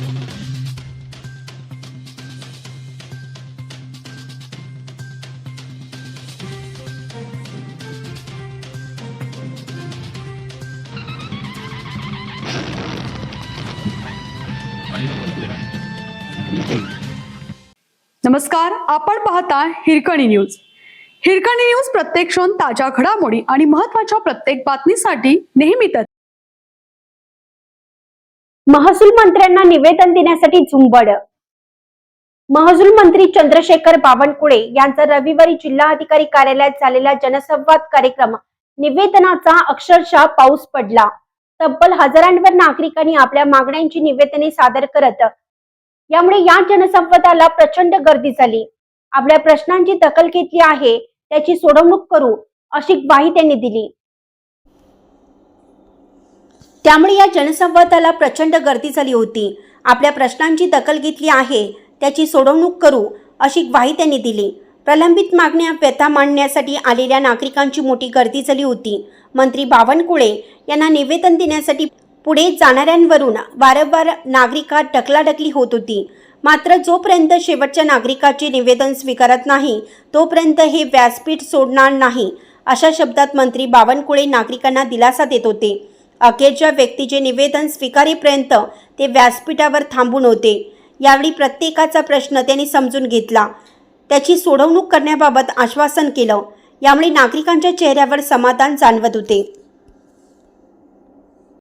नमस्कार, आपण पाहता हिरकणी न्यूज. हिरकणी न्यूज प्रत्येक क्षण ताज्या घडामोडी आणि महत्त्वाच्या प्रत्येक बातमीसाठी नेहमीच. महसूल मंत्र्यांना निवेदन देण्यासाठी झुंबड. महसूल मंत्री चंद्रशेखर बावनकुळे यांचा रविवारी जिल्हाधिकारी कार्यालयात झालेला जनसंवाद कार्यक्रम निवेदनाचा अक्षरशः पाऊस पडला. तब्बल हजारांवर नागरिकांनी आपल्या मागण्यांची निवेदने सादर करत यामुळे या जनसंवादाला प्रचंड गर्दी झाली. आपल्या प्रश्नांची दखल घेतली आहे, त्याची सोडवणूक करू अशी ग्वाही त्यांनी दिली. त्यामुळे या जनसंवादाला प्रचंड गर्दी झाली होती. आपल्या प्रश्नांची दखल घेतली आहे, त्याची सोडवणूक करू अशी ग्वाही त्यांनी दिली. प्रलंबित मागण्या व्यथा मांडण्यासाठी आलेल्या नागरिकांची मोठी गर्दी झाली होती. मंत्री बावनकुळे यांना निवेदन देण्यासाठी पुढे जाणाऱ्यांवरून वारंवार नागरिकात ढकलाढकली होत होती. मात्र जोपर्यंत शेवटच्या नागरिकाचे निवेदन स्वीकारत नाही तोपर्यंत हे व्यासपीठ सोडणार नाही अशा शब्दात मंत्री बावनकुळे नागरिकांना दिलासा देत होते. अखेरच्या व्यक्तीचे निवेदन स्वीकारेपर्यंत ते व्यासपीठावर थांबून होते. यावेळी प्रत्येकाचा प्रश्न त्यांनी समजून घेतला, त्याची सोडवणूक करण्याबाबत आश्वासन केलं. यामुळे नागरिकांच्या चेहऱ्यावर समाधान जाणवत होते.